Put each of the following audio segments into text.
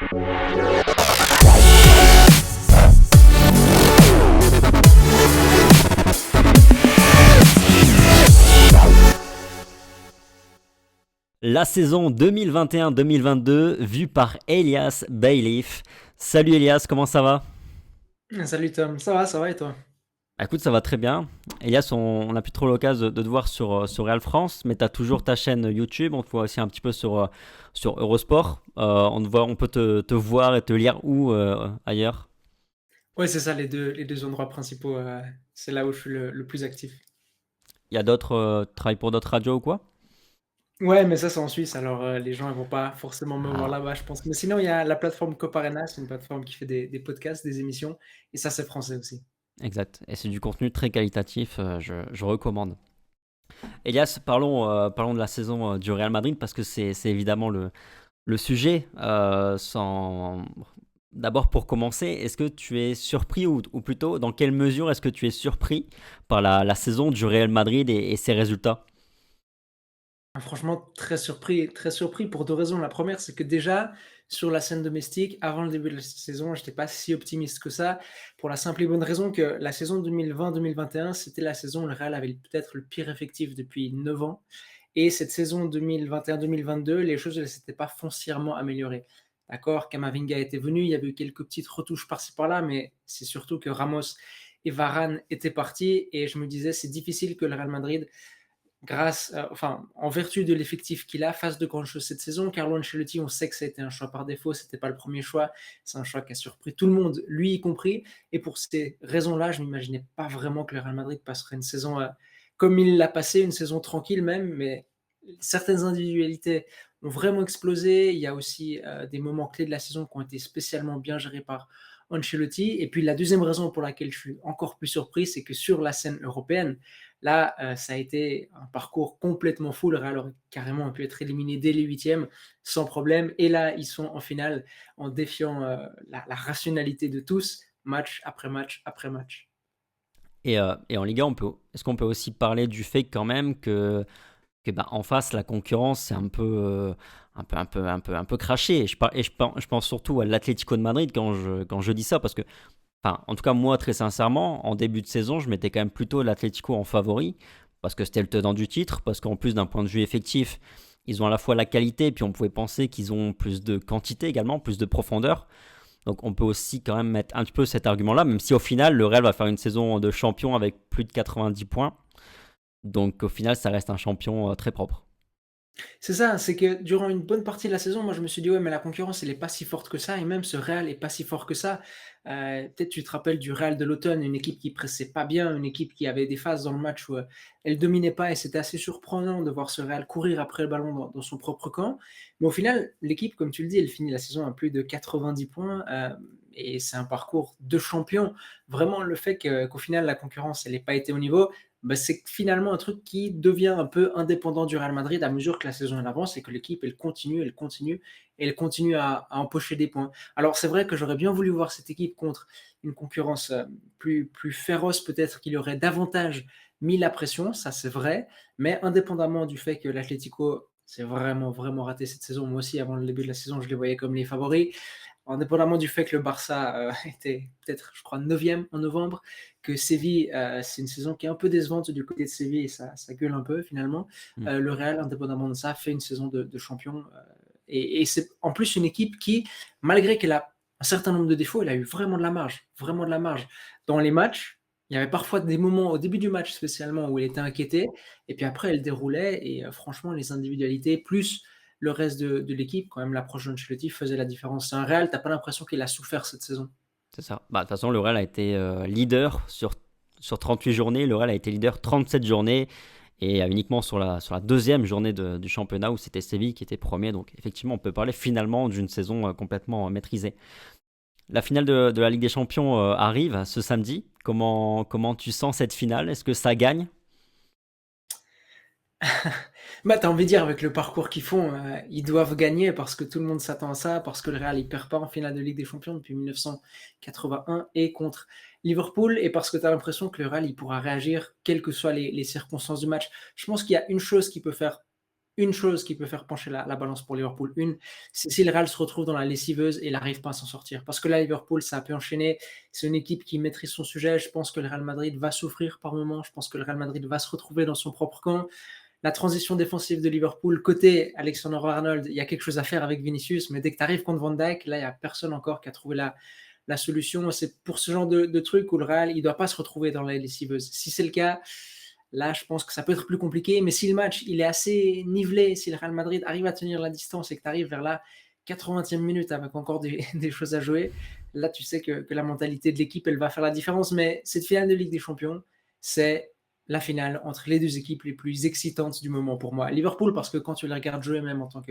La saison 2021-2022 vue par Elias Bailiff. Salut Elias, comment ça va? Salut Tom, ça va et toi? Bah, écoute, ça va très bien. Elias, on n'a plus trop l'occasion de te voir sur Real France, mais tu as toujours ta chaîne YouTube. On te voit aussi un petit peu sur Eurosport. On peut te voir et te lire où ailleurs? Ouais, c'est ça, les deux endroits principaux, c'est là où je suis le plus actif. Il y a d'autres, travailles pour d'autres radios ou quoi? Ouais, mais ça c'est en Suisse, alors les gens ils vont pas forcément me voir Ah, là-bas, je pense. Mais sinon, il y a la plateforme Coparena, c'est une plateforme qui fait des podcasts, des émissions, et ça c'est français aussi. exact. Et c'est du contenu très qualitatif, je recommande. Elias, parlons de la saison du Real Madrid parce que c'est évidemment le sujet. D'abord, pour commencer, est-ce que tu es surpris ou plutôt dans quelle mesure est-ce que tu es surpris par la saison du Real Madrid et ses résultats? Ah, franchement, très surpris pour 2 raisons. La première, c'est que déjà, sur la scène domestique, avant le début de la saison, j'étais pas si optimiste que ça, pour la simple et bonne raison que la saison 2020-2021, c'était la saison où le Real avait peut-être le pire effectif depuis 9 ans. Et cette saison 2021-2022, les choses ne s'étaient pas foncièrement améliorées. D'accord, Camavinga était venu, il y avait eu quelques petites retouches par-ci par-là, mais c'est surtout que Ramos et Varane étaient partis et je me disais, c'est difficile que le Real Madrid enfin, en vertu de l'effectif qu'il a, fasse de grandes choses cette saison. Carlo Ancelotti, on sait que ça a été un choix par défaut, c'était pas le premier choix. C'est un choix qui a surpris tout le monde, lui y compris. Et pour ces raisons-là, je n'imaginais pas vraiment que le Real Madrid passerait une saison comme il l'a passé, une saison tranquille même, mais certaines individualités ont vraiment explosé. Il y a aussi des moments clés de la saison qui ont été spécialement bien gérés par Ancelotti. Et puis la deuxième raison pour laquelle je suis encore plus surpris, c'est que sur la scène européenne, là, ça a été un parcours complètement fou. Le Real aurait carrément pu être éliminé dès les huitièmes sans problème. Et là, ils sont en finale en défiant la rationalité de tous, match après match après match. Et en Liga, est-ce qu'on peut aussi parler du fait quand même que bah, en face, la concurrence, c'est un peu craché. Je pense surtout à l'Atlético de Madrid quand je dis ça, parce que enfin, en tout cas, moi, très sincèrement, en début de saison, je mettais quand même plutôt l'Atlético en favori, parce que c'était le tenant du titre, parce qu'en plus d'un point de vue effectif, ils ont à la fois la qualité, puis on pouvait penser qu'ils ont plus de quantité également, plus de profondeur. Donc on peut aussi quand même mettre un petit peu cet argument-là, même si au final, le Real va faire une saison de champion avec plus de 90 points. Donc au final, ça reste un champion très propre. C'est ça, c'est que durant une bonne partie de la saison, moi je me suis dit: «Ouais, mais la concurrence elle est pas si forte que ça et même ce Real est pas si fort que ça». Peut-être tu te rappelles du Real de l'automne, une équipe qui pressait pas bien, une équipe qui avait des phases dans le match où, elle dominait pas et c'était assez surprenant de voir ce Real courir après le ballon dans son propre camp. Mais au final, l'équipe, comme tu le dis, elle finit la saison à plus de 90 points, et c'est un parcours de champion. Vraiment le fait qu'au final la concurrence elle ait pas été au niveau, bah, c'est finalement un truc qui devient un peu indépendant du Real Madrid à mesure que la saison elle avance et que l'équipe elle continue à empocher des points. Alors c'est vrai que j'aurais bien voulu voir cette équipe contre une concurrence plus féroce, peut-être qu'il y aurait davantage mis la pression, ça c'est vrai, mais indépendamment du fait que l'Atlético c'est vraiment raté cette saison, moi aussi avant le début de la saison je les voyais comme les favoris, indépendamment du fait que le Barça était peut-être, je crois, 9e en novembre, que Séville, c'est une saison qui est un peu décevante du côté de Séville et ça gueule un peu finalement. Mm. Le Real, indépendamment de ça, fait une saison de champion. Et c'est en plus une équipe qui, malgré qu'elle a un certain nombre de défauts, elle a eu vraiment de la marge, vraiment de la marge. Dans les matchs, il y avait parfois des moments, au début du match spécialement, où elle était inquiétée, et puis après elle déroulait, et franchement, les individualités, plus le reste de l'équipe, quand même, l'approche d'Ancelotti faisait la différence. C'est un Real, t'as pas l'impression qu'il a souffert cette saison. C'est ça. Bah, de toute façon, le Real a été leader sur 38 journées. Le Real a été leader 37 journées et uniquement sur la deuxième journée du championnat où c'était Séville qui était premier. Donc effectivement, on peut parler finalement d'une saison complètement maîtrisée. La finale de la Ligue des Champions arrive ce samedi. Comment tu sens cette finale? Est-ce que ça gagne? Bah, tu as envie de dire avec le parcours qu'ils font, ils doivent gagner parce que tout le monde s'attend à ça, parce que le Real, il perd pas en finale de Ligue des Champions depuis 1981 et contre Liverpool et parce que tu as l'impression que le Real, il pourra réagir quelles que soient les circonstances du match. Je pense qu'il y a une chose qui peut faire une chose qui peut faire pencher la balance pour Liverpool. Une, c'est si le Real se retrouve dans la lessiveuse et n'arrive pas à s'en sortir. Parce que là, Liverpool, ça a pu enchaîner. C'est une équipe qui maîtrise son sujet. Je pense que le Real Madrid va souffrir par moments. Je pense que le Real Madrid va se retrouver dans son propre camp. La transition défensive de Liverpool, côté Alexander-Arnold, il y a quelque chose à faire avec Vinicius, mais dès que tu arrives contre Van Dijk, là, il n'y a personne encore qui a trouvé la solution. C'est pour ce genre de truc où le Real, il ne doit pas se retrouver dans la lessiveuse. Si c'est le cas, là, je pense que ça peut être plus compliqué, mais si le match il est assez nivelé, si le Real Madrid arrive à tenir la distance et que tu arrives vers la 80e minute avec encore des choses à jouer, là, tu sais que la mentalité de l'équipe, elle va faire la différence. Mais cette finale de Ligue des Champions, c'est la finale entre les deux équipes les plus excitantes du moment pour moi. Liverpool, parce que quand tu les regardes jouer, même en tant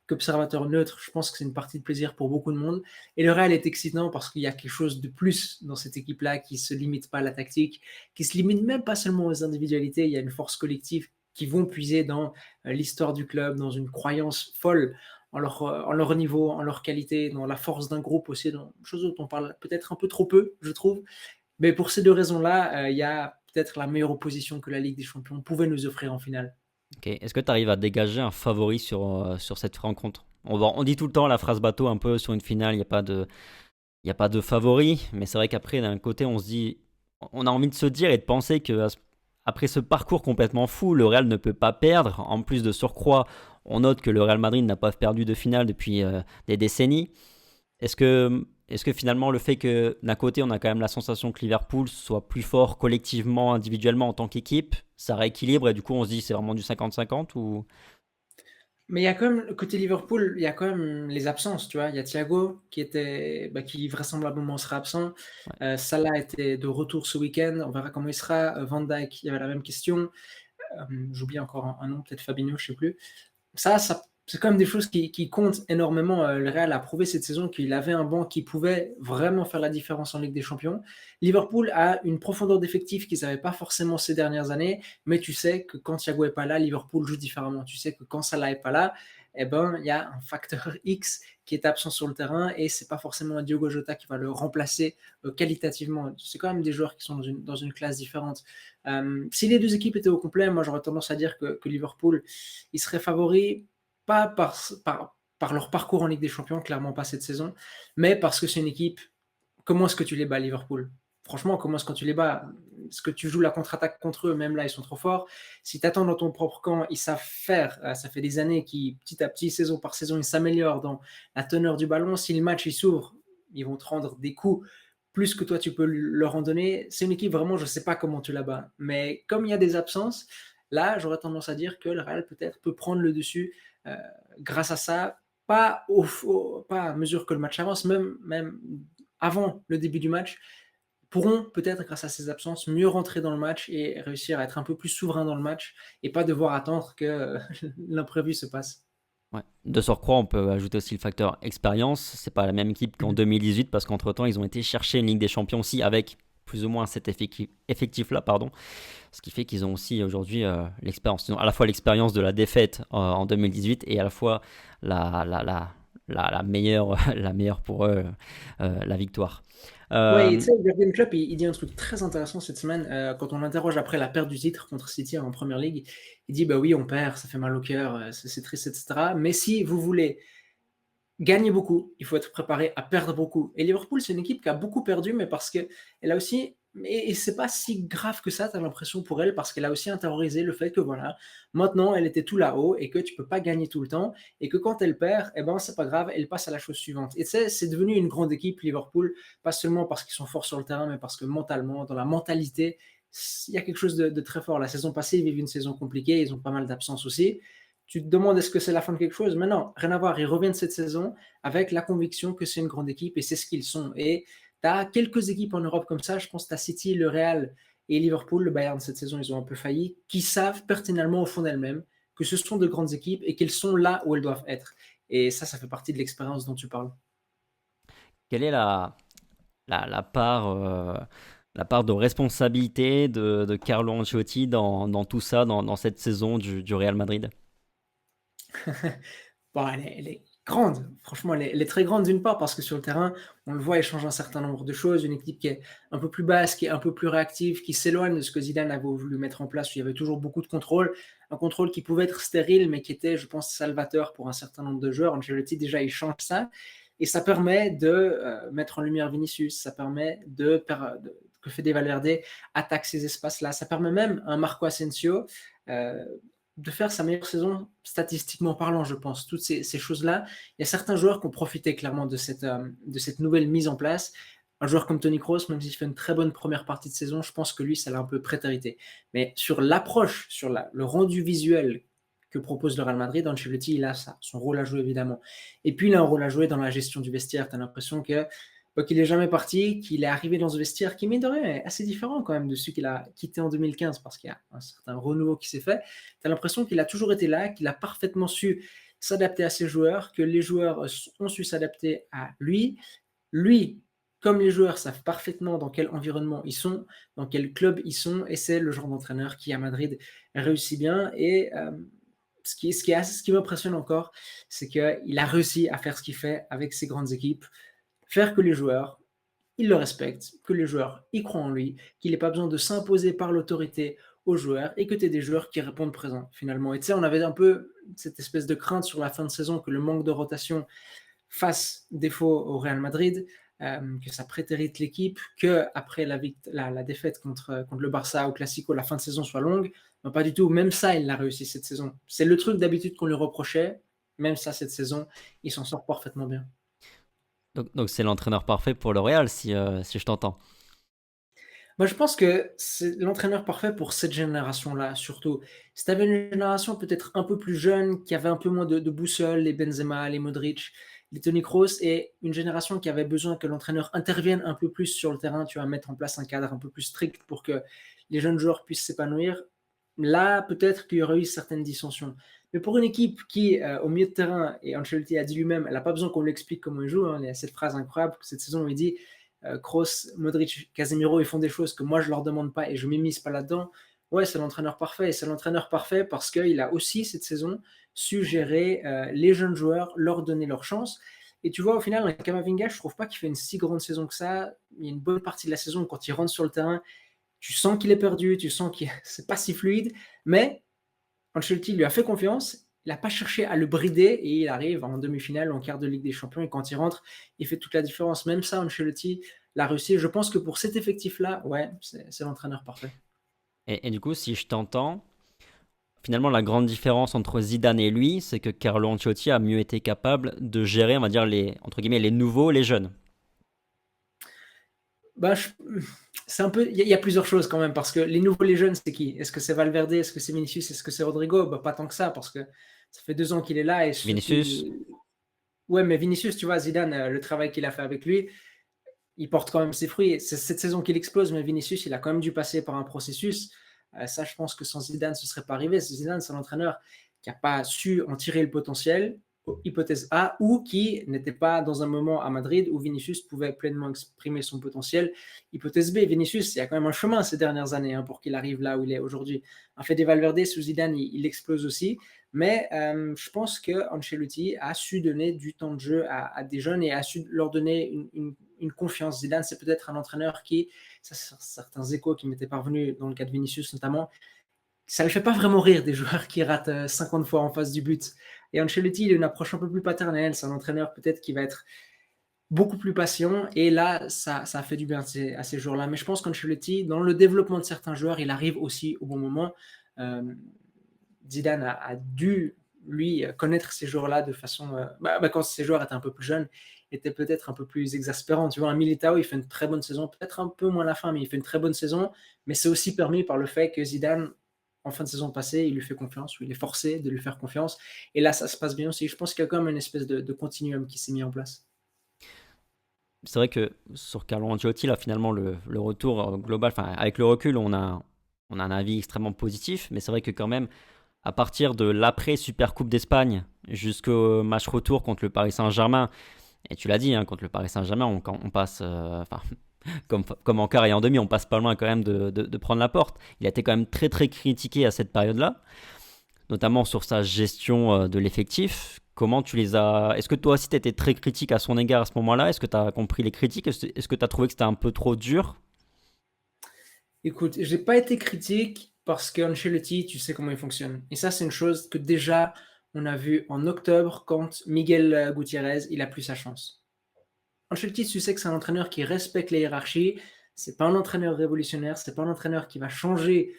qu'observateur neutre, je pense que c'est une partie de plaisir pour beaucoup de monde. Et le Real est excitant parce qu'il y a quelque chose de plus dans cette équipe-là qui ne se limite pas à la tactique, qui ne se limite même pas seulement aux individualités. Il y a une force collective qui vont puiser dans l'histoire du club, dans une croyance folle en leur niveau, en leur qualité, dans la force d'un groupe aussi, dans chose dont on parle peut-être un peu trop peu, je trouve. Mais pour ces deux raisons-là, il y a peut-être la meilleure opposition que la Ligue des Champions pouvait nous offrir en finale. Ok. Est-ce que tu arrives à dégager un favori sur cette rencontre? On dit tout le temps la phrase bateau un peu sur une finale, il y a pas de favori, mais c'est vrai qu'après, d'un côté, on se dit, on a envie de se dire et de penser que après ce parcours complètement fou, le Real ne peut pas perdre. En plus de surcroît, on note que le Real Madrid n'a pas perdu de finale depuis des décennies. Est-ce que finalement le fait que d'un côté on a quand même la sensation que Liverpool soit plus fort collectivement, individuellement en tant qu'équipe, ça rééquilibre et du coup on se dit c'est vraiment du 50-50 ou... Mais il y a quand même, côté Liverpool, il y a quand même les absences, tu vois. Il y a Thiago qui vraisemblablement sera absent. Ouais. Salah était de retour ce week-end. On verra comment il sera. Van Dijk, il y avait la même question. J'oublie encore un nom, peut-être Fabinho, je sais plus. Ça c'est quand même des choses qui comptent énormément. Le Real a prouvé cette saison qu'il avait un banc qui pouvait vraiment faire la différence en Ligue des Champions. Liverpool a une profondeur d'effectif qu'ils n'avaient pas forcément ces dernières années, mais tu sais que quand Thiago est pas là, Liverpool joue différemment. Tu sais que quand Salah est pas là, eh ben, il y a un facteur X qui est absent sur le terrain et c'est pas forcément un Diogo Jota qui va le remplacer qualitativement. C'est quand même des joueurs qui sont dans une classe différente. Si les deux équipes étaient au complet, moi j'aurais tendance à dire que Liverpool il serait favori pas par leur parcours en Ligue des Champions, clairement pas cette saison, mais parce que c'est une équipe. Comment est-ce que tu les bats, Liverpool? Franchement, comment est-ce que tu les bats? Est-ce que tu joues la contre-attaque contre eux? Même là, ils sont trop forts. Si tu attends dans ton propre camp, ils savent faire. Ça fait des années qu'ils, petit à petit, saison par saison, ils s'améliorent dans la teneur du ballon. Si le match il s'ouvre, ils vont te rendre des coups plus que toi tu peux leur en donner. C'est une équipe vraiment, je ne sais pas comment tu la bats. Mais comme il y a des absences, là, j'aurais tendance à dire que le Real peut-être peut prendre le dessus euh, grâce à ça. Pas à mesure que le match avance, même avant le début du match, pourront peut-être, grâce à ces absences, mieux rentrer dans le match et réussir à être un peu plus souverain dans le match et pas devoir attendre que l'imprévu se passe. Ouais. De surcroît, on peut ajouter aussi le facteur expérience. C'est pas la même équipe qu'en 2018 parce qu'entre-temps, ils ont été chercher une Ligue des Champions aussi avec plus ou moins cet effectif-là, pardon. Ce qui fait qu'ils ont aussi aujourd'hui l'expérience. Ils ont à la fois l'expérience de la défaite en 2018 et à la fois la, la, la, la meilleure, la meilleure pour eux, la victoire. Ouais, et tu Euh, sais, Jürgen Klopp, il dit un truc très intéressant cette semaine, quand on l'interroge après la perte du titre contre City en Première Ligue. Il dit, bah oui, on perd, ça fait mal au cœur, c'est triste, etc. Mais si vous voulez gagner beaucoup, il faut être préparé à perdre beaucoup. Et Liverpool, c'est une équipe qui a beaucoup perdu, mais parce qu'elle a aussi, et c'est pas si grave que ça, tu as l'impression pour elle, parce qu'elle a aussi intériorisé le fait que voilà, maintenant elle était tout là-haut et que tu peux pas gagner tout le temps, et que quand elle perd, eh ben c'est pas grave, elle passe à la chose suivante. Et tu sais, c'est devenu une grande équipe, Liverpool, pas seulement parce qu'ils sont forts sur le terrain, mais parce que mentalement, dans la mentalité, il y a quelque chose de très fort. La saison passée, ils vivent une saison compliquée, ils ont pas mal d'absences aussi. Tu te demandes est-ce que c'est la fin de quelque chose? Mais non, rien à voir. Ils reviennent cette saison avec la conviction que c'est une grande équipe et c'est ce qu'ils sont. Et tu as quelques équipes en Europe comme ça. Je pense que tu as City, le Real et Liverpool. Le Bayern, cette saison, ils ont un peu failli, qui savent pertinemment au fond d'elles-mêmes que ce sont de grandes équipes et qu'elles sont là où elles doivent être. Et ça fait partie de l'expérience dont tu parles. Quelle est la part de responsabilité de Carlo Ancelotti dans tout ça, dans cette saison du Real Madrid? Bon, elle est grande. Franchement, elle est très grande d'une part parce que sur le terrain, on le voit, il change un certain nombre de choses. Une équipe qui est un peu plus basse, qui est un peu plus réactive, qui s'éloigne de ce que Zidane avait voulu mettre en place, où il y avait toujours beaucoup de contrôle. Un contrôle qui pouvait être stérile, mais qui était, je pense, salvateur pour un certain nombre de joueurs. Ancelotti, déjà, il change ça. Et ça permet de mettre en lumière Vinicius. Ça permet que Fede Valverde attaque ces espaces-là. Ça permet même à un Marco Asensio euh, de faire sa meilleure saison statistiquement parlant, je pense. Toutes ces choses-là, il y a certains joueurs qui ont profité clairement de cette nouvelle mise en place. Un joueur comme Toni Kroos, même s'il fait une très bonne première partie de saison, je pense que lui, ça l'a un peu prétérité. Mais sur l'approche, sur le rendu visuel que propose le Real Madrid, Ancelotti, il a ça, son rôle à jouer évidemment. Et puis il a un rôle à jouer dans la gestion du vestiaire. Tu as l'impression qu'il n'est jamais parti, qu'il est arrivé dans ce vestiaire qui, mine de rien, est assez différent quand même de celui qu'il a quitté en 2015 parce qu'il y a un certain renouveau qui s'est fait. Tu as l'impression qu'il a toujours été là, qu'il a parfaitement su s'adapter à ses joueurs, que les joueurs ont su s'adapter à lui. Lui, comme les joueurs savent parfaitement dans quel environnement ils sont, dans quel club ils sont, et c'est le genre d'entraîneur qui, à Madrid, réussit bien. Et ce qui m'impressionne encore, c'est qu'il a réussi à faire ce qu'il fait avec ses grandes équipes, faire que les joueurs, ils le respectent, que les joueurs, ils croient en lui, qu'il n'ait pas besoin de s'imposer par l'autorité aux joueurs et que tu aies des joueurs qui répondent présents finalement. Et tu sais, on avait un peu cette espèce de crainte sur la fin de saison que le manque de rotation fasse défaut au Real Madrid, que ça prétérite l'équipe, que après la défaite contre le Barça au Classico, la fin de saison soit longue. Non, pas du tout. Même ça, il l'a réussi cette saison. C'est le truc d'habitude qu'on lui reprochait. Même ça, cette saison, il s'en sort parfaitement bien. Donc c'est l'entraîneur parfait pour le Real, si je t'entends. Moi, je pense que c'est l'entraîneur parfait pour cette génération-là, surtout. Si tu avais une génération peut-être un peu plus jeune, qui avait un peu moins de boussole, les Benzema, les Modric, les Toni Kroos, et une génération qui avait besoin que l'entraîneur intervienne un peu plus sur le terrain, tu vas mettre en place un cadre un peu plus strict pour que les jeunes joueurs puissent s'épanouir, là, peut-être qu'il y aurait eu certaines dissensions. Mais pour une équipe qui, au milieu de terrain, et Ancelotti a dit lui-même, elle n'a pas besoin qu'on lui explique comment il joue, hein, il y a cette phrase incroyable, cette saison où il dit Kroos, Modric, Casemiro, ils font des choses que moi je leur demande pas et je m'immisce pas là-dedans. Ouais, c'est l'entraîneur parfait. Et c'est l'entraîneur parfait parce qu'il a aussi cette saison su gérer les jeunes joueurs, leur donner leur chance. Et tu vois, au final, un Camavinga, je trouve pas qu'il fait une si grande saison que ça. Il y a une bonne partie de la saison quand il rentre sur le terrain, tu sens qu'il est perdu, tu sens que c'est pas si fluide, mais Ancelotti lui a fait confiance, il n'a pas cherché à le brider et il arrive en demi-finale, en quart de Ligue des Champions et quand il rentre, il fait toute la différence. Même ça, Ancelotti l'a réussi. Je pense que pour cet effectif-là, ouais, c'est l'entraîneur parfait. Et du coup, si je t'entends, finalement, la grande différence entre Zidane et lui, c'est que Carlo Ancelotti a mieux été capable de gérer, on va dire, entre guillemets, les nouveaux, les jeunes. Bah, c'est un peu, il y a plusieurs choses quand même parce que les nouveaux, les jeunes, c'est qui? Est-ce que c'est Valverde? Est-ce que c'est Vinicius? Est-ce que c'est Rodrigo? Bah, pas tant que ça parce que ça fait 2 ans qu'il est là et surtout, Vinicius, ouais, mais Vinicius, tu vois, Zidane, le travail qu'il a fait avec lui, il porte quand même ses fruits. C'est cette saison qu'il explose, mais Vinicius, il a quand même dû passer par un processus. Ça, je pense que sans Zidane, ce ne serait pas arrivé. Zidane, c'est l'entraîneur qui n'a pas su en tirer le potentiel, hypothèse A, ou qui n'était pas dans un moment à Madrid où Vinicius pouvait pleinement exprimer son potentiel. Hypothèse B, Vinicius, il y a quand même un chemin ces dernières années pour qu'il arrive là où il est aujourd'hui. En fait, des Valverde sous Zidane, il explose aussi. Mais je pense que Ancelotti a su donner du temps de jeu à des jeunes et a su leur donner une confiance. Zidane, c'est peut-être un entraîneur qui, ça, certains échos qui m'étaient parvenus dans le cas de Vinicius notamment, ça ne le fait pas vraiment rire des joueurs qui ratent 50 fois en face du but. Et Ancelotti, il a une approche un peu plus paternelle. C'est un entraîneur peut-être qui va être beaucoup plus patient. Et là, ça a fait du bien à ces joueurs-là. Mais je pense qu'Ancelotti, dans le développement de certains joueurs, il arrive aussi au bon moment. Euh, Zidane a dû, lui, connaître ces joueurs-là de façon... quand ces joueurs étaient un peu plus jeunes, étaient peut-être un peu plus exaspérants. Tu vois, un Militao, il fait une très bonne saison, peut-être un peu moins la fin, mais il fait une très bonne saison. Mais c'est aussi permis par le fait que Zidane, en fin de saison passée, il lui fait confiance, ou il est forcé de lui faire confiance. Et là, ça se passe bien aussi. Je pense qu'il y a quand même une espèce de continuum qui s'est mis en place. c'est vrai que sur Carlo Ancelotti, là, finalement, le retour global, enfin, avec le recul, on a un avis extrêmement positif, mais c'est vrai que quand même, à partir de l'après Super Coupe d'Espagne jusqu'au match retour contre le Paris Saint-Germain, et tu l'as dit, hein, contre le Paris Saint-Germain, on passe, enfin, comme en quart et en demi, on passe pas loin quand même de prendre la porte. Il a été quand même très très critiqué à cette période-là. notamment sur sa gestion de l'effectif. Comment tu les as... Est-ce que toi aussi tu étais très critique à son égard à ce moment-là? Est-ce que tu as compris les critiques? Est-ce que tu as trouvé que c'était un peu trop dur? Écoute, j'ai pas été critique parce qu'Ancelotti, tu sais comment il fonctionne. Et ça, c'est une chose que déjà, on a vu en octobre quand Miguel Gutiérrez, il a plus sa chance. Ancelotti, tu sais que c'est un entraîneur qui respecte les hiérarchies. C'est pas un entraîneur révolutionnaire. C'est pas un entraîneur qui va changer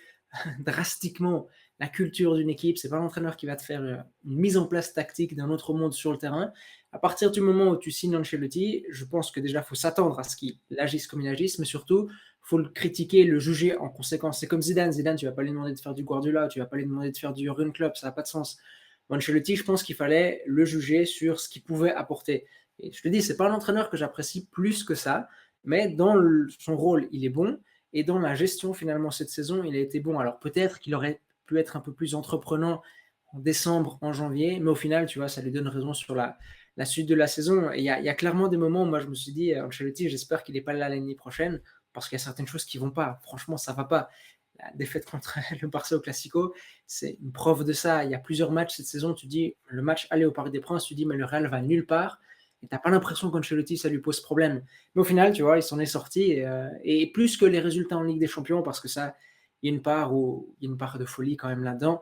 drastiquement la culture d'une équipe. C'est pas un entraîneur qui va te faire une mise en place tactique d'un autre monde sur le terrain. À partir du moment où tu signes Ancelotti, je pense que déjà, il faut s'attendre à ce qu'il agisse comme il agisse, mais surtout, faut le critiquer, le juger en conséquence. C'est comme Zidane. Zidane, tu vas pas lui demander de faire du Guardiola, tu vas pas lui demander de faire du Jurgen Klopp, ça n'a pas de sens. Ancelotti, je pense qu'il fallait le juger sur ce qu'il pouvait apporter. Et je te dis, c'est pas un entraîneur que j'apprécie plus que ça, mais dans son rôle, il est bon. Et dans la gestion, finalement, cette saison, il a été bon. Alors peut-être qu'il aurait pu être un peu plus entreprenant en décembre, en janvier, mais au final, tu vois, ça lui donne raison sur la suite de la saison. Et il y a clairement des moments où moi, je me suis dit, Ancelotti, j'espère qu'il n'est pas là l'année prochaine, parce qu'il y a certaines choses qui vont pas. Franchement, ça va pas. La défaite contre le Barça au Classico, c'est une preuve de ça. Il y a plusieurs matchs cette saison, tu dis, le match aller au Parc des Princes, tu dis, mais le Real va nulle part. Et tu n'as pas l'impression qu'Ancelotti, ça lui pose problème. Mais au final, tu vois, il s'en est sorti. Et plus que les résultats en Ligue des Champions, parce que ça, il y a une part de folie quand même là-dedans.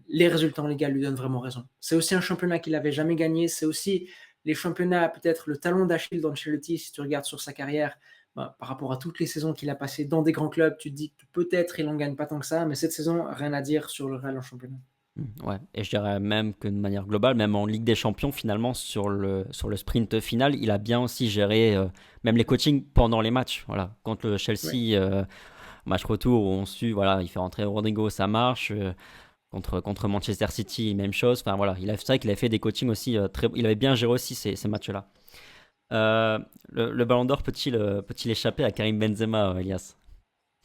Les résultats en Liga lui donnent vraiment raison. C'est aussi un championnat qu'il n'avait jamais gagné. C'est aussi les championnats, peut-être le talon d'Achille d'Ancelotti, si tu regardes sur sa carrière, bah, par rapport à toutes les saisons qu'il a passées dans des grands clubs, tu te dis que peut-être il n'en gagne pas tant que ça, mais cette saison, rien à dire sur le Real en championnat. Ouais, et je dirais même que de manière globale, même en Ligue des Champions, finalement, sur le sprint final, il a bien aussi géré même les coachings pendant les matchs. Voilà. Contre le Ouais. Chelsea, match retour, où on suit, voilà, il fait rentrer Rodrigo, ça marche. Contre Manchester City, même chose. Enfin, voilà, c'est vrai qu'il avait fait des coachings aussi il avait bien géré aussi ces matchs-là. Le Ballon d'Or peut-il échapper à Karim Benzema, Elias?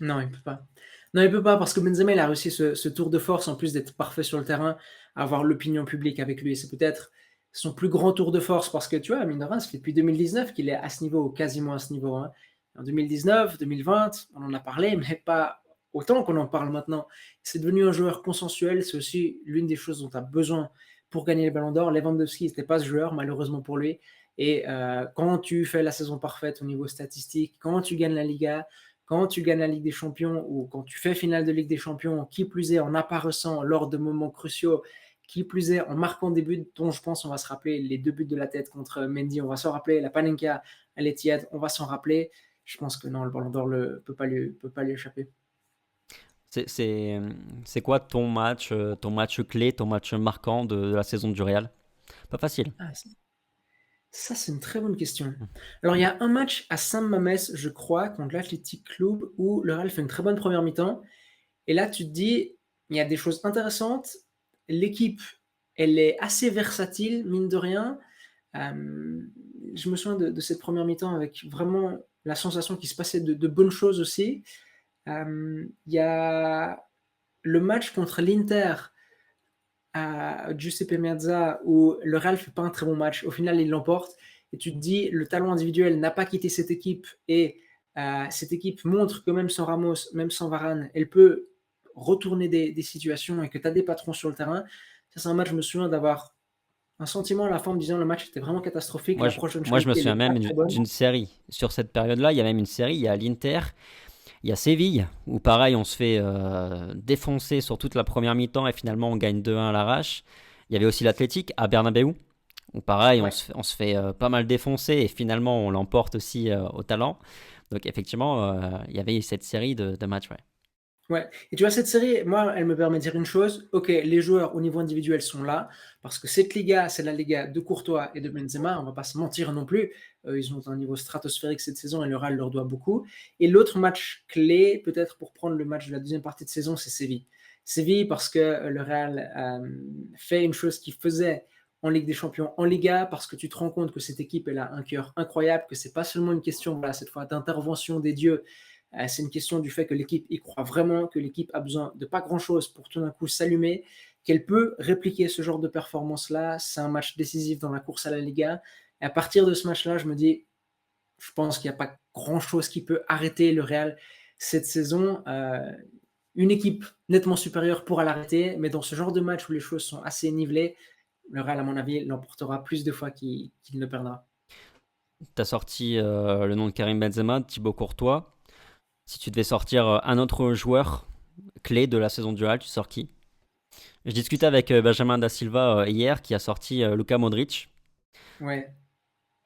Non, il peut pas. Non, il peut pas parce que Benzema, il a réussi ce tour de force, en plus d'être parfait sur le terrain, à avoir l'opinion publique avec lui. C'est peut-être son plus grand tour de force parce que, tu vois, mine de rien, ça fait depuis 2019 qu'il est à ce niveau, quasiment à ce niveau, hein. En 2019, 2020, on en a parlé, mais pas autant qu'on en parle maintenant. C'est devenu un joueur consensuel. C'est aussi l'une des choses dont tu as besoin pour gagner les Ballons d'Or. Lewandowski, n'était pas ce joueur, malheureusement pour lui. Et quand tu fais la saison parfaite au niveau statistique, quand tu gagnes la Liga, quand tu gagnes la Ligue des Champions ou quand tu fais finale de Ligue des Champions, qui plus est en apparaissant lors de moments cruciaux, qui plus est en marquant des buts dont je pense on va se rappeler, les deux buts de la tête contre Mendy, on va s'en rappeler, la Panenka à l'Etihad, on va s'en rappeler. Je pense que non, le Ballon d'Or ne peut pas lui échapper. C'est c'est- c'est quoi ton match clé, ton match marquant de la saison du Real? Pas facile. Ah, ça, c'est une très bonne question. Alors, il y a un match à San Mamés, je crois, contre l'Athletic Club, où le Real fait une très bonne première mi-temps. Et là, tu te dis, il y a des choses intéressantes. L'équipe, elle est assez versatile, mine de rien. Je me souviens de cette première mi-temps avec vraiment la sensation qu'il se passait de bonnes choses aussi. Il y a le match contre l'Inter à Giuseppe Meazza où le Real fait pas un très bon match. Au final, il l'emporte. Et tu te dis, le talent individuel n'a pas quitté cette équipe. Et cette équipe montre que même sans Ramos, même sans Varane, elle peut retourner des situations et que tu as des patrons sur le terrain. Ça, c'est un match, je me souviens d'avoir un sentiment à la fin en me disant le match était vraiment catastrophique. Moi, je, L'approche moi, je me d'Ancelotti, elle souviens n'est pas même très bonne. d'une série. Sur cette période-là, il y a même une série. Il y a l'Inter, il y a Séville, où pareil, on se fait défoncer sur toute la première mi-temps et finalement on gagne 2-1 à l'arrache. Il y avait aussi l'Athletic à Bernabeu, où pareil, Ouais. on se fait pas mal défoncer et finalement on l'emporte aussi au talent. Donc effectivement, il y avait cette série de matchs. Ouais. Ouais, et tu vois, cette série, moi, elle me permet de dire une chose. OK, les joueurs au niveau individuel sont là, parce que cette Liga, c'est la Liga de Courtois et de Benzema, on va pas se mentir non plus. Ils ont un niveau stratosphérique cette saison et le Real leur doit beaucoup. Et l'autre match clé, peut-être pour prendre le match de la deuxième partie de saison, c'est Séville. Séville, parce que le Real fait une chose qu'il faisait en Ligue des Champions, en Liga, parce que tu te rends compte que cette équipe, elle a un cœur incroyable, que c'est pas seulement une question, voilà, cette fois, d'intervention des dieux. C'est une question du fait que l'équipe y croit vraiment, que l'équipe a besoin de pas grand-chose pour tout d'un coup s'allumer, qu'elle peut répliquer ce genre de performance-là. C'est un match décisif dans la course à la Liga. Et à partir de ce match-là, je me dis, je pense qu'il n'y a pas grand-chose qui peut arrêter le Real cette saison. une équipe nettement supérieure pourra l'arrêter, mais dans ce genre de match où les choses sont assez nivelées, le Real, à mon avis, l'emportera plus de fois qu'il ne perdra. Tu as sorti le nom de Karim Benzema, de Thibaut Courtois. Si tu devais sortir un autre joueur clé de la saison du Real, tu sors qui? Je discutais avec Benjamin Da Silva hier qui a sorti Luka Modric. Ouais.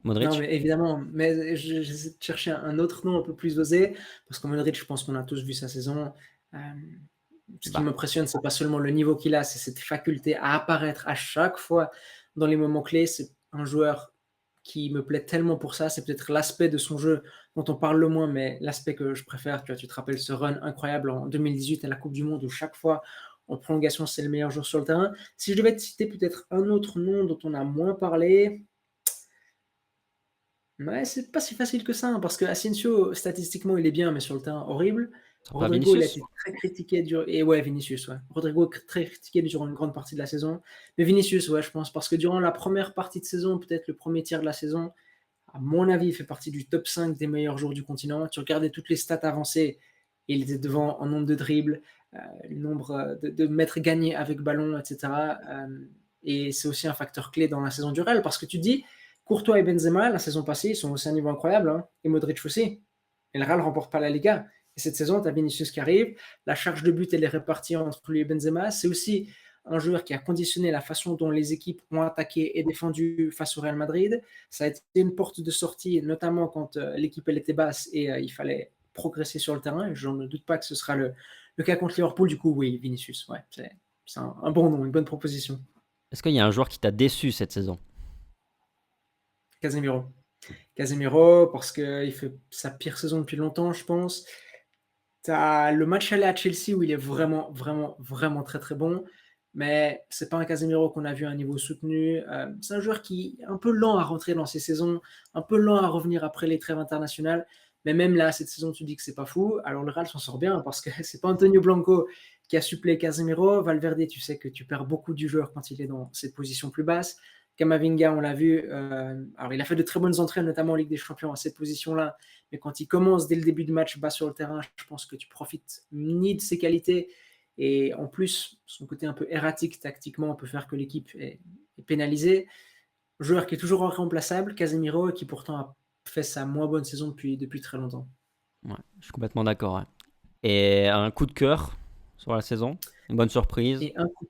Non, Modric? mais évidemment, mais j'essaie de chercher un autre nom un peu plus osé, parce que Modric, je pense qu'on a tous vu sa saison. Ce qui Bah, m'impressionne, c'est pas seulement le niveau qu'il a, c'est cette faculté à apparaître à chaque fois dans les moments clés. C'est un joueur qui me plaît tellement pour ça. C'est peut-être l'aspect de son jeu dont on parle le moins, mais l'aspect que je préfère. Tu vois, tu te rappelles ce run incroyable en 2018 à la Coupe du Monde où chaque fois en prolongation, c'est le meilleur joueur sur le terrain. Si je devais te citer peut-être un autre nom dont on a moins parlé, ouais, c'est pas si facile que ça, hein, parce que Asensio, statistiquement, il est bien, mais sur le terrain, horrible. ce sera pas Rodrigo, il a Vinicius? été très critiqué et ouais, Vinicius, ouais. Rodrigo, très critiqué durant une grande partie de la saison. Mais Vinicius, ouais, je pense, parce que durant la première partie de saison, peut-être le premier tiers de la saison, à mon avis, il fait partie du top 5 des meilleurs joueurs du continent. Tu regardais toutes les stats avancées, il était devant en nombre de dribbles, le nombre de mètres gagnés avec ballon, etc. Et c'est aussi un facteur clé dans la saison du Real, parce que tu te dis, Courtois et Benzema, la saison passée, ils sont aussi à un niveau incroyable, hein, et Modric aussi. Et le Real ne remporte pas la Liga. Et cette saison, tu as Vinicius qui arrive, la charge de but, elle est répartie entre lui et Benzema. C'est aussi un joueur qui a conditionné la façon dont les équipes ont attaqué et défendu face au Real Madrid. Ça a été une porte de sortie, notamment quand l'équipe elle était basse et il fallait progresser sur le terrain. Je ne doute pas que ce sera le cas contre Liverpool. Du coup, oui, Vinicius, ouais, c'est un bon nom, une bonne proposition. Est-ce qu'il y a un joueur qui t'a déçu cette saison? Casemiro. Casemiro, parce qu'il fait sa pire saison depuis longtemps, je pense. Tu as le match aller à Chelsea où il est vraiment, vraiment, vraiment très, très bon. Mais c'est pas un Casemiro qu'on a vu à un niveau soutenu. C'est un joueur qui est un peu lent à rentrer dans ses saisons, un peu lent à revenir après les trêves internationales. Mais même là, cette saison, tu dis que c'est pas fou. Alors le Real s'en sort bien parce que c'est pas Antonio Blanco qui a suppléé Casemiro. Valverde, tu sais que tu perds beaucoup du joueur quand il est dans cette position plus basse. Kamavinga, on l'a vu. Alors il a fait de très bonnes entrées, notamment en Ligue des Champions à cette position-là. Mais quand il commence dès le début de match bas sur le terrain, je pense que tu profites ni de ses qualités. Et en plus, son côté un peu erratique tactiquement peut faire que l'équipe est pénalisée. Joueur qui est toujours remplaçable, Casemiro, et qui pourtant a fait sa moins bonne saison depuis très longtemps. Ouais, je suis complètement d'accord. Ouais. Et un coup de cœur sur la saison? Une bonne surprise? Et un coup.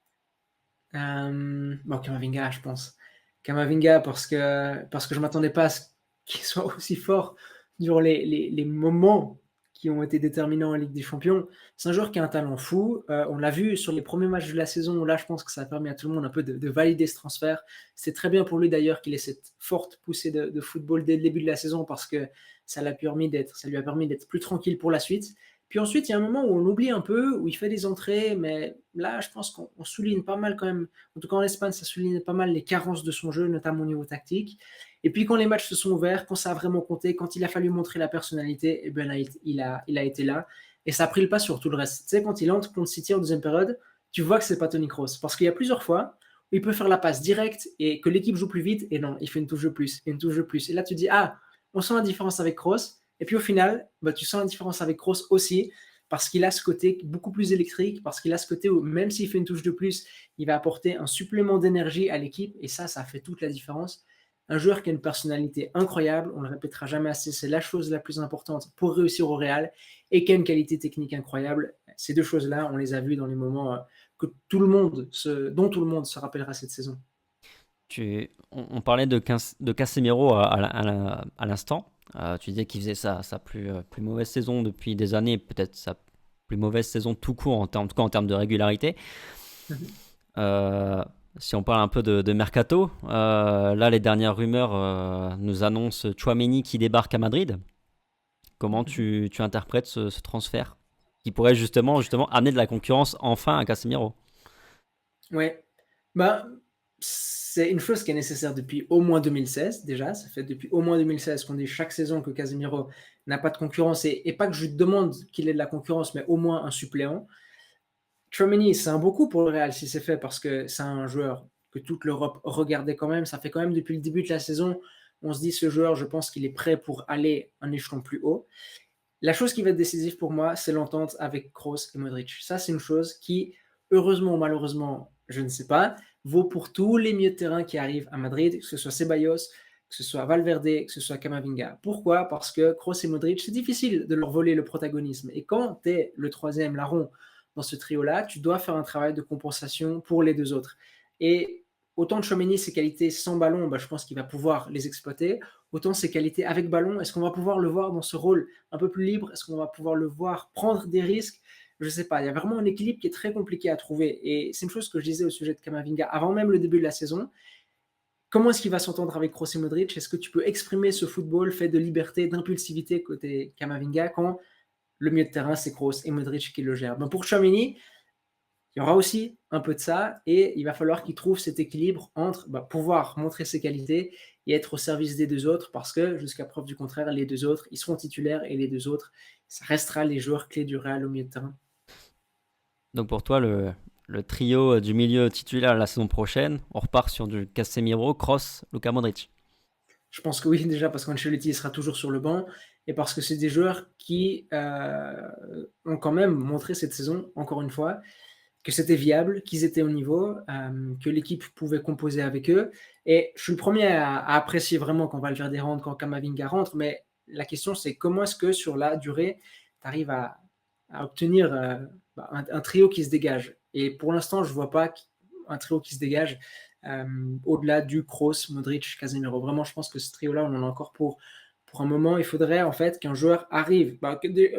Bon, Kamavinga, je pense. Kamavinga, parce que je ne m'attendais pas à ce qu'il soit aussi fort durant les moments qui ont été déterminants en Ligue des Champions. C'est un joueur qui a un talent fou. On l'a vu sur les premiers matchs de la saison. Là, je pense que ça a permis à tout le monde un peu de valider ce transfert. C'est très bien pour lui d'ailleurs qu'il ait cette forte poussée de football dès le début de la saison parce que ça lui a permis d'être plus tranquille pour la suite. Puis ensuite, il y a un moment où on l'oublie un peu, où il fait des entrées, mais là, je pense qu'on souligne pas mal quand même. En tout cas, en Espagne, ça souligne pas mal les carences de son jeu, notamment au niveau tactique. Et puis, quand les matchs se sont ouverts, quand ça a vraiment compté, quand il a fallu montrer la personnalité, eh bien, il a été là. Et ça a pris le pas sur tout le reste. Tu sais, quand il entre contre City en deuxième période, tu vois que c'est pas Toni Kroos. Parce qu'il y a plusieurs fois où il peut faire la passe directe et que l'équipe joue plus vite, et non, il fait une touche de plus, et une touche de plus. Et là, tu dis, ah, on sent la différence avec Kroos. Et puis au final, bah, tu sens la différence avec Kroos aussi, parce qu'il a ce côté beaucoup plus électrique, parce qu'il a ce côté où même s'il fait une touche de plus, il va apporter un supplément d'énergie à l'équipe, et ça fait toute la différence. Un joueur qui a une personnalité incroyable, on le répétera jamais assez, c'est la chose la plus importante pour réussir au Real, et qui a une qualité technique incroyable. Ces deux choses-là, on les a vues dans les moments dont tout le monde se rappellera cette saison. On parlait de Casemiro à l'instant. Tu disais qu'il faisait sa plus mauvaise saison depuis des années, peut-être sa plus mauvaise saison tout court, en tout cas en termes de régularité. Euh, Si on parle un peu de mercato, là les dernières rumeurs nous annoncent Tchouaméni qui débarque à Madrid. Comment tu interprètes ce transfert qui pourrait justement amener de la concurrence enfin à Casemiro? Ouais. Bah, c'est une chose qui est nécessaire depuis au moins 2016 déjà. Ça fait depuis au moins 2016 qu'on dit chaque saison que Casemiro n'a pas de concurrence et pas que je demande qu'il ait de la concurrence, mais au moins un suppléant. Tchouaméni, c'est un beau coup pour le Real si c'est fait parce que c'est un joueur que toute l'Europe regardait quand même. Ça fait quand même depuis le début de la saison, on se dit ce joueur, je pense qu'il est prêt pour aller un échelon plus haut. La chose qui va être décisive pour moi, c'est l'entente avec Kroos et Modric. Ça, c'est une chose qui, heureusement ou malheureusement, je ne sais pas, vaut pour tous les milieux de terrain qui arrivent à Madrid, que ce soit Ceballos, que ce soit Valverde, que ce soit Camavinga. Pourquoi? Parce que Kroos et Modric, c'est difficile de leur voler le protagonisme. Et quand tu es le troisième larron dans ce trio-là, tu dois faire un travail de compensation pour les deux autres. Et autant Tchouaméni, ses qualités sans ballon, bah, je pense qu'il va pouvoir les exploiter. Autant ses qualités avec ballon, est-ce qu'on va pouvoir le voir dans ce rôle un peu plus libre? Est-ce qu'on va pouvoir le voir prendre des risques? Je ne sais pas. Il y a vraiment un équilibre qui est très compliqué à trouver. Et c'est une chose que je disais au sujet de Kamavinga avant même le début de la saison. Comment est-ce qu'il va s'entendre avec Kroos et Modric? Est-ce que tu peux exprimer ce football fait de liberté, d'impulsivité côté Kamavinga quand le milieu de terrain, c'est Kroos et Modric qui le gèrent? Ben pour Tchouaméni, il y aura aussi un peu de ça et il va falloir qu'il trouve cet équilibre entre pouvoir montrer ses qualités et être au service des deux autres parce que jusqu'à preuve du contraire, les deux autres, ils seront titulaires et les deux autres, ça restera les joueurs clés du Real au milieu de terrain. Donc pour toi, le trio du milieu titulaire la saison prochaine, on repart sur du Casemiro, Kroos, Luka Modric. Je pense que oui, déjà parce qu'Ancelotti sera toujours sur le banc et parce que c'est des joueurs qui ont quand même montré cette saison, encore une fois, que c'était viable, qu'ils étaient au niveau, que l'équipe pouvait composer avec eux. Et je suis le premier à apprécier vraiment quand Valverde rentre, quand Kamavinga rentre, mais la question c'est comment est-ce que sur la durée, tu arrives à obtenir un trio qui se dégage. Et pour l'instant, je ne vois pas un trio qui se dégage au-delà du Kroos, Modric, Casemiro. Vraiment, je pense que ce trio-là, on en a encore pour un moment. Il faudrait en fait qu'un joueur arrive,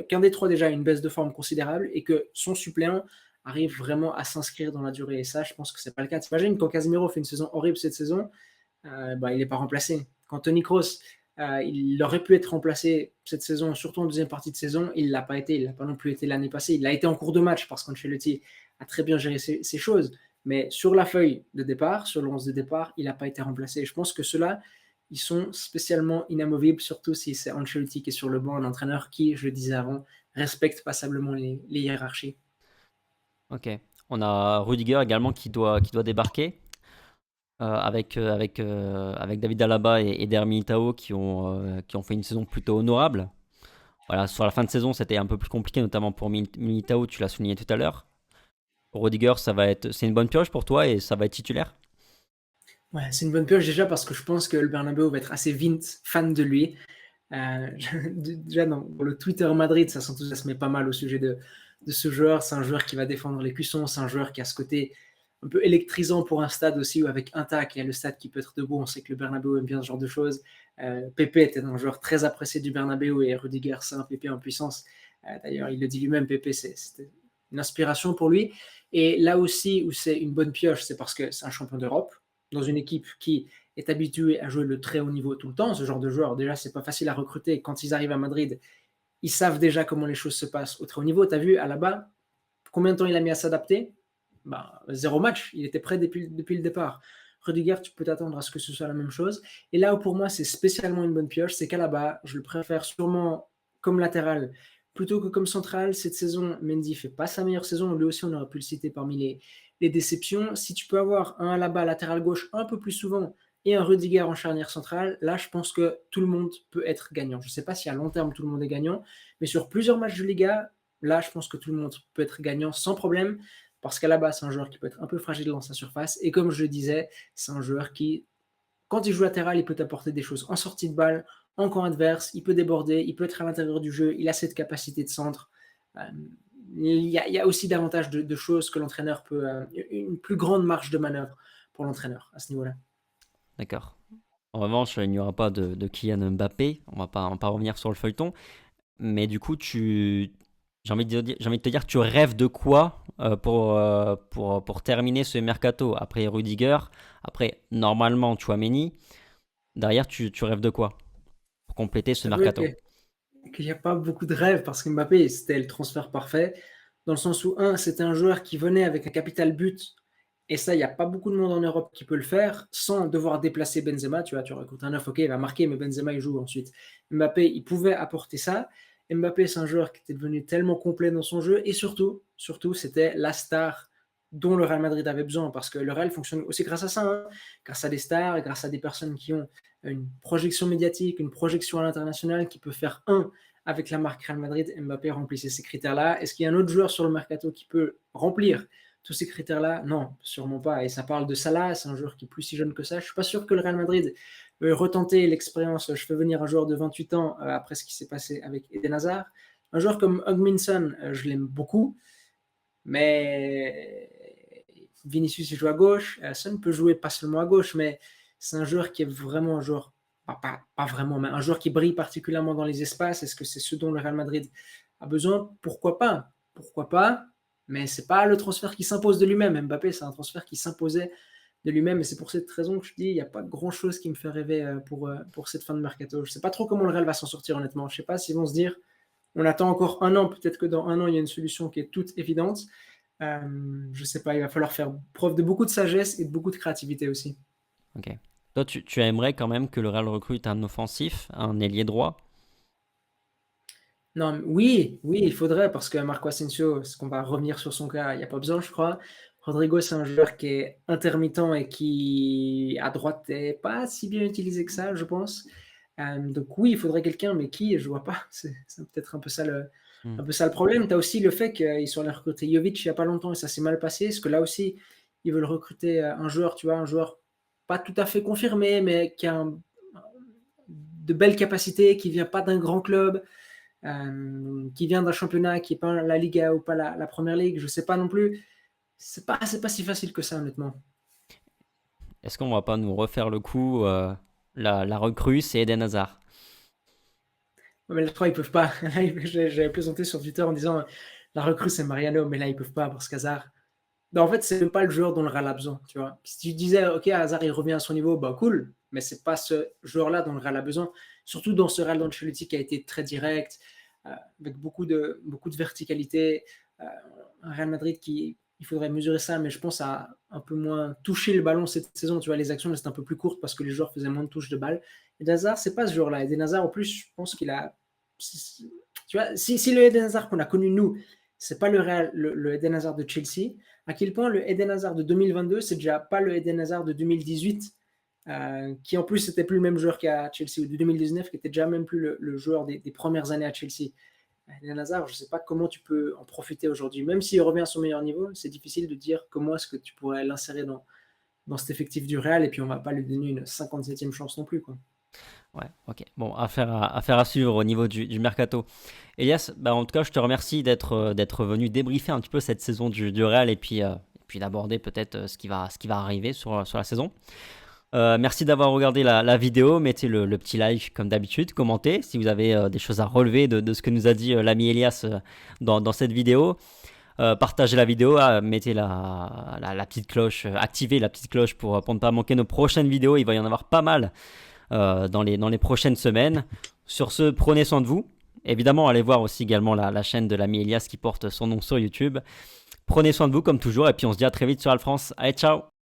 qu'un des trois déjà ait une baisse de forme considérable et que son suppléant arrive vraiment à s'inscrire dans la durée. Et ça, je pense que c'est pas le cas. T'imagines quand Casemiro fait une saison horrible cette saison, il n'est pas remplacé. Quand Toni Kroos, il aurait pu être remplacé cette saison, surtout en deuxième partie de saison, il ne l'a pas été. Il ne l'a pas non plus été l'année passée. Il l'a été en cours de match parce qu'Ancelotti a très bien géré ces choses. Mais sur la feuille de départ, sur le 11 de départ, il n'a pas été remplacé. Je pense que ceux-là, ils sont spécialement inamovibles, surtout si c'est Ancelotti qui est sur le banc, un entraîneur qui, je le disais avant, respecte passablement les hiérarchies. Ok. On a Rudiger également qui doit débarquer avec David Alaba et Eder Militao qui ont fait une saison plutôt honorable. Voilà, sur la fin de saison, c'était un peu plus compliqué, notamment pour Militao, tu l'as souligné tout à l'heure. Rudiger, c'est une bonne pioche pour toi et ça va être titulaire. Ouais, c'est une bonne pioche déjà parce que je pense que le Bernabéu va être assez vite fan de lui. Déjà, dans le Twitter Madrid, ça s'enthousiasme pas mal au sujet de ce joueur. C'est un joueur qui va défendre les cuissons, c'est un joueur qui a ce côté un peu électrisant pour un stade aussi, où avec un tac, il y a le stade qui peut être debout. On sait que le Bernabéu aime bien ce genre de choses. Pepe était un joueur très apprécié du Bernabéu et Rudiger, c'est un Pepe en puissance. D'ailleurs, il le dit lui-même, Pepe, c'était une inspiration pour lui. Et là aussi, où c'est une bonne pioche, c'est parce que c'est un champion d'Europe, dans une équipe qui est habitué à jouer le très haut niveau tout le temps. Ce genre de joueur, déjà, c'est pas facile à recruter. Quand ils arrivent à Madrid, ils savent déjà comment les choses se passent au très haut niveau. Tu as vu, à là-bas, combien de temps il a mis à s'adapter? Zéro match. Il était prêt depuis le départ. Rudiger, tu peux t'attendre à ce que ce soit la même chose. Et là où pour moi, c'est spécialement une bonne pioche, c'est qu'à là-bas, je le préfère sûrement comme latéral plutôt que comme central. Cette saison, Mendy fait pas sa meilleure saison. Lui aussi, on aurait pu le citer parmi les déceptions. Si tu peux avoir un là-bas latéral gauche un peu plus souvent et un Rudiger en charnière centrale, là, je pense que tout le monde peut être gagnant. Je ne sais pas si à long terme, tout le monde est gagnant, mais sur plusieurs matchs de Liga, là, je pense que tout le monde peut être gagnant sans problème, parce qu'à la base, c'est un joueur qui peut être un peu fragile dans sa surface, et comme je le disais, c'est un joueur qui, quand il joue latéral, il peut apporter des choses en sortie de balle, en camp adverse, il peut déborder, il peut être à l'intérieur du jeu, il a cette capacité de centre. Euh, il y a aussi davantage de choses que l'entraîneur peut, une plus grande marge de manœuvre pour l'entraîneur à ce niveau-là. D'accord. En revanche, il n'y aura pas de Kylian Mbappé. On va pas revenir sur le feuilleton. Mais du coup, j'ai envie de te dire, tu rêves de quoi pour terminer ce mercato? Après Rudiger, après normalement Tchouaméni. Derrière, tu rêves de quoi pour compléter ce J'avoue mercato? qu'il n'y a pas beaucoup de rêves parce que Mbappé, c'était le transfert parfait, dans le sens où, un, c'était un joueur qui venait avec un capital but, et ça, il n'y a pas beaucoup de monde en Europe qui peut le faire sans devoir déplacer Benzema. Tu vois, tu recrutes un neuf, ok, il va marquer, mais Benzema, il joue ensuite. Mbappé, il pouvait apporter ça. Mbappé, c'est un joueur qui était devenu tellement complet dans son jeu, et surtout, c'était la star dont le Real Madrid avait besoin, parce que le Real fonctionne aussi grâce à ça, hein, grâce à des stars, et grâce à des personnes qui ont une projection médiatique, une projection à l'international qui peut faire, un, avec la marque Real Madrid, Mbappé remplissait ces critères-là. Est-ce qu'il y a un autre joueur sur le mercato qui peut remplir tous ces critères-là? Non, sûrement pas. Et ça parle de Salah, c'est un joueur qui est plus si jeune que ça. Je ne suis pas sûr que le Real Madrid veuille retenter l'expérience. Je fais venir un joueur de 28 ans après ce qui s'est passé avec Eden Hazard. Un joueur comme Hugminson, je l'aime beaucoup, mais Vinicius il joue à gauche, Son peut jouer pas seulement à gauche, mais c'est un joueur qui est vraiment un joueur, pas vraiment, mais un joueur qui brille particulièrement dans les espaces. Est-ce que c'est ce dont le Real Madrid a besoin? Pourquoi pas? Pourquoi pas? Mais c'est pas le transfert qui s'impose de lui-même. Mbappé, c'est un transfert qui s'imposait de lui-même, et c'est pour cette raison que je dis, il n'y a pas grand-chose qui me fait rêver pour cette fin de mercato. Je ne sais pas trop comment le Real va s'en sortir, honnêtement. Je ne sais pas s'ils vont se dire, on attend encore un an, peut-être que dans un an, il y a une solution qui est toute évidente. Je sais pas, il va falloir faire preuve de beaucoup de sagesse et de beaucoup de créativité aussi. Ok. Toi, tu aimerais quand même que le Real recrute un offensif, un ailier droit? Non, oui, il faudrait, parce que Marco Asensio, est-ce qu'on va revenir sur son cas? Il n'y a pas besoin, je crois. Rodrigo, c'est un joueur qui est intermittent et qui, à droite, n'est pas si bien utilisé que ça, je pense. Donc oui, il faudrait quelqu'un, mais qui? Je vois pas. C'est peut-être Hmm. un peu ça le problème. Tu as aussi le fait qu'ils sont allés recruter Jovic il n'y a pas longtemps et ça s'est mal passé, parce que là aussi, ils veulent recruter un joueur, tu vois, un joueur pas tout à fait confirmé, mais qui a de belles capacités, qui vient pas d'un grand club, qui vient d'un championnat qui n'est pas la Liga ou pas la Première Ligue, je sais pas non plus. C'est pas si facile que ça, honnêtement. Est-ce qu'on va pas nous refaire le coup la recrue, c'est Eden Hazard. Mais là, je crois ils peuvent pas. J'avais plaisanté sur Twitter en disant la recrue c'est Mariano, mais là ils peuvent pas parce qu'Hazard. Ben, en fait, c'est même pas le joueur dont le Real a besoin, tu vois. Si tu disais ok, Hazard il revient à son niveau, bah cool, mais c'est pas ce joueur-là dont le Real a besoin. Surtout dans ce Real d'Ancelotti qui a été très direct, avec beaucoup de verticalité. Euh, un Real Madrid qui, il faudrait mesurer ça, mais je pense a un peu moins touché le ballon cette saison. Tu vois, les actions restent un peu plus courtes parce que les joueurs faisaient moins de touches de balle. Et Hazard, c'est pas ce joueur-là. Et Hazard, en plus, je pense qu'il a. Tu vois, si le Eden Hazard qu'on a connu nous, c'est pas le Eden Hazard de Chelsea, à quel point le Eden Hazard de 2022, c'est déjà pas le Eden Hazard de 2018, qui en plus n'était plus le même joueur qu'à Chelsea, ou de 2019, qui était déjà même plus le joueur des premières années à Chelsea. Eden Hazard, je ne sais pas comment tu peux en profiter aujourd'hui. Même s'il revient à son meilleur niveau, c'est difficile de dire comment est-ce que tu pourrais l'insérer dans cet effectif du Real, et puis on ne va pas lui donner une 57e chance non plus, quoi. Ouais, ok. Bon, affaire à suivre au niveau du mercato. Elias, bah, en tout cas, je te remercie d'être venu débriefer un petit peu cette saison du Real et puis d'aborder peut-être ce qui va arriver sur la saison. Merci d'avoir regardé la vidéo. Mettez le petit like comme d'habitude. Commentez si vous avez des choses à relever de ce que nous a dit l'ami Elias dans cette vidéo. Partagez la vidéo, mettez la petite cloche, activez la petite cloche pour ne pas manquer nos prochaines vidéos. Il va y en avoir pas mal dans les prochaines semaines. Sur ce, prenez soin de vous. Évidemment, allez voir aussi également la chaîne de l'ami Elias qui porte son nom sur YouTube. Prenez soin de vous comme toujours et puis on se dit à très vite sur Alfrance. Allez, ciao!